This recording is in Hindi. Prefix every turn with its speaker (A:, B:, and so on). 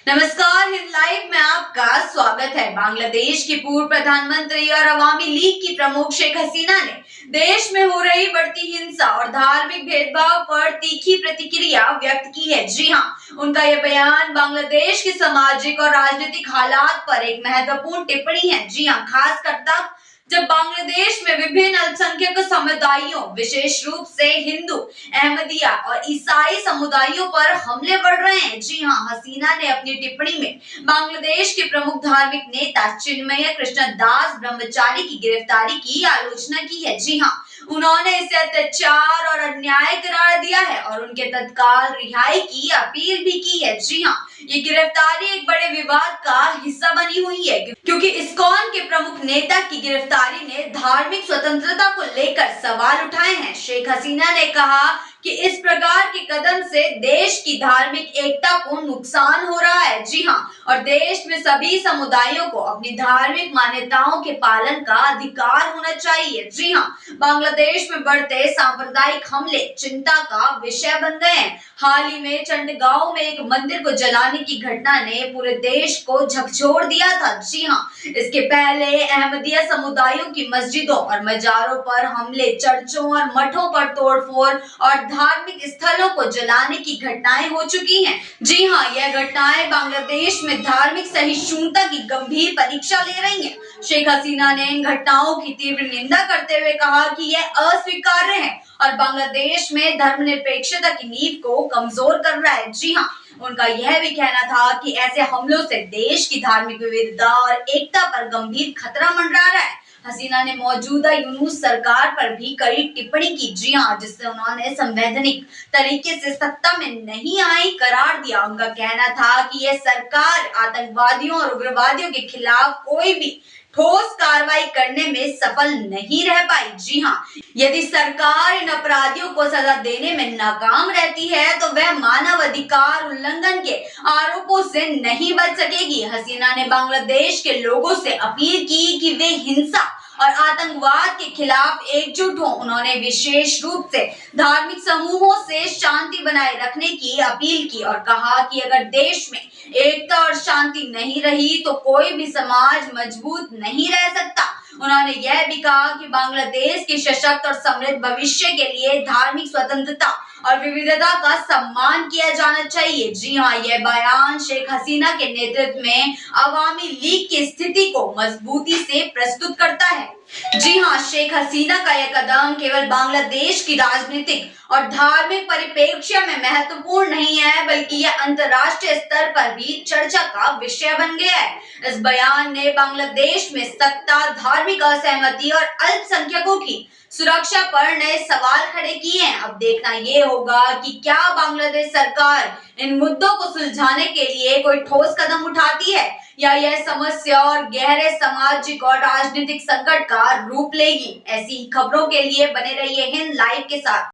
A: नमस्कार, हिंद लाइव में आपका स्वागत है। बांग्लादेश की पूर्व प्रधानमंत्री और अवामी लीग की प्रमुख शेख हसीना ने देश में हो रही बढ़ती हिंसा और धार्मिक भेदभाव पर तीखी प्रतिक्रिया व्यक्त की है। जी हां, उनका यह बयान बांग्लादेश के सामाजिक और राजनीतिक हालात पर एक महत्वपूर्ण टिप्पणी है। जी हां, खासकर तब जब बांग्लादेश में विभिन्न अल्पसंख्यक समुदायों, विशेष रूप से हिंदू, अहमदिया और ईसाई समुदायों पर हमले बढ़ रहे हैं। जी हां, हसीना ने अपनी टिप्पणी में बांग्लादेश के प्रमुख धार्मिक नेता चिन्मय कृष्णदास ब्रह्मचारी की गिरफ्तारी की आलोचना की है। जी हां, उन्होंने इसे अत्याचार और अन्याय करार दिया है और उनके तत्काल रिहाई की अपील भी की है। जी हां, ये गिरफ्तारी एक बड़े विवाद का हिस्सा बनी हुई है क्योंकि इस्कॉन के प्रमुख नेता की गिरफ्तारी ने धार्मिक स्वतंत्रता को लेकर सवाल उठाए हैं। शेख हसीना ने कहा कि इस प्रकार के कदम से देश की धार्मिक एकता को नुकसान हो रहा है। जी हां, और देश में सभी समुदायों को अपनी धार्मिक मान्यताओं के पालन का अधिकार होना चाहिए। जी हां, बांग्लादेश में बढ़ते सांप्रदायिक हमले चिंता का विषय बन गए हैं। हाल ही में चंडगांव में एक मंदिर को जलाने की घटना ने पूरे देश को झकझोर दिया था। जी हां, इसके पहले अहमदिया समुदायों की मस्जिदों और मजारों पर हमले, चर्चों और मठों पर तोड़फोड़ और धार्मिक स्थलों को जलाने की घटनाएं हो चुकी हैं। जी हां, यह घटनाएं बांग्लादेश में धार्मिक सहिष्णुता की गंभीर परीक्षा ले रही हैं। शेख हसीना ने इन घटनाओं की तीव्र निंदा करते हुए कहा कि यह अस्वीकार्य है और बांग्लादेश में धर्मनिरपेक्षता की नींव को कमजोर कर रहा है। जी हां, उनका यह भी कहना था कि ऐसे हमलों से देश की धार्मिक विविधता और एकता पर गंभीर खतरा मंडरा रहा है। हसीना ने मौजूदा यूनूस सरकार पर भी कड़ी टिप्पणी की। जी हां, जिससे उन्होंने संवैधानिक तरीके से सत्ता में नहीं आई करार दिया। उनका कहना था कि यह सरकार आतंकवादियों और उग्रवादियों के खिलाफ कोई भी ठोस कार्रवाई करने में सफल नहीं रह पाई। जी हां, यदि सरकार इन अपराधियों को सजा देने में नाकाम रहती है तो वह मानव अधिकार उल्लंघन के आरोपों से नहीं बच सकेगी। हसीना ने बांग्लादेश के लोगों से अपील की कि वे हिंसा और आतंकवाद के खिलाफ एकजुट हों। उन्होंने विशेष रूप से धार्मिक समूहों से शांति बनाए रखने की अपील की और कहा कि अगर देश में एकता और शांति नहीं रही तो कोई भी समाज मजबूत नहीं रह सकता। उन्होंने यह भी कहा कि बांग्लादेश के सशक्त और समृद्ध भविष्य के लिए धार्मिक स्वतंत्रता और विविधता का सम्मान किया जाना चाहिए। जी हां, यह बयान शेख हसीना के नेतृत्व में अवामी लीग की स्थिति को मजबूती से प्रस्तुत करता है। जी हां, शेख हसीना का यह कदम केवल बांग्लादेश की राजनीतिक और धार्मिक परिप्रेक्ष्य में महत्वपूर्ण नहीं है, बल्कि यह अंतर्राष्ट्रीय स्तर पर भी चर्चा का विषय बन गया है। इस बयान ने बांग्लादेश में सत्ता, धार्मिक असहमति और अल्पसंख्यकों की सुरक्षा पर नए सवाल खड़े किए हैं। अब देखना ये होगा कि क्या बांग्लादेश सरकार इन मुद्दों को सुलझाने के लिए कोई ठोस कदम उठाती है या यह समस्या और गहरे सामाजिक और राजनीतिक संकट का रूप लेगी। ऐसी खबरों के लिए बने रहिए हिंद लाइव के साथ।